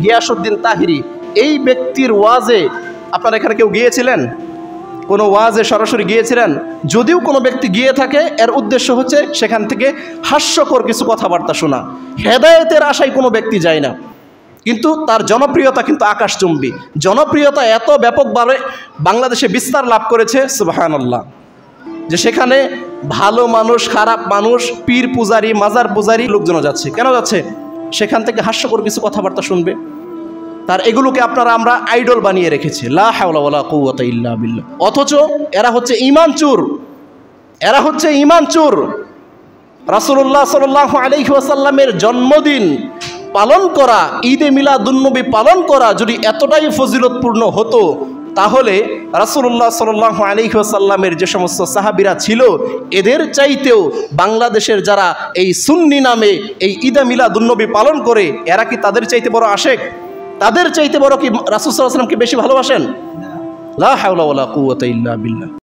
গিয়াসউদ্দিন তাহিরি, এই ব্যক্তির ওয়াজে আপনারা এখানে কেউ গিয়েছিলেন? কোনো ওয়াজে সরাসরি গিয়েছিলেন? যদিও কোনো ব্যক্তি গিয়ে থাকে, এর উদ্দেশ্য হচ্ছে সেখান থেকে হাস্যকর কিছু কথাবার্তা শোনা। হেদায়েতের আশায় কোনো ব্যক্তি যায় না, কিন্তু তার জনপ্রিয়তা কিন্তু আকাশচুম্বী। জনপ্রিয়তা এত ব্যাপকভাবে বাংলাদেশে বিস্তার লাভ করেছে, সুবহানাল্লাহ, যে সেখানে ভালো মানুষ, খারাপ মানুষ, পীর পূজারি, মাজার পূজারি লোকজন যাচ্ছে। কেন যাচ্ছে? সেখান থেকে হাস্যকর কিছু কথাবার্তা শুনবে। তার এগুলোকে আমরা আইডল বানিয়ে রেখেছি। লা হাওলা ওয়ালা কুওয়াতা ইল্লা বিল্লাহ। অথচ এরা হচ্ছে ঈমান চোর, এরা হচ্ছে ঈমান চোর। রাসূলুল্লাহ সাল্লাল্লাহু আলাইহি ওয়াসাল্লামের জন্মদিন পালন করা, ঈদে মিলাদুন্নবী পালন করা যদি এতটাই ফজিলতপূর্ণ হতো, তাহলে রাসূলুল্লাহ সাল্লাল্লাহু আলাইহি ওয়াসাল্লামের যে সমস্ত সাহাবীরা ছিল, এদের চাইতেও বাংলাদেশের যারা এই সুন্নি নামে এই ঈদে মিলাদুন্নবী পালন করে, এরা কি তাদের চাইতে বড় আশেক? তাদের চাইতে বড় কি রাসূল সাল্লাল্লাহু আলাইহি ওয়াসাল্লামকে বেশি ভালোবাসেন? লা হাওলা ওয়ালা কুওয়াতা ইল্লা বিল্লাহ।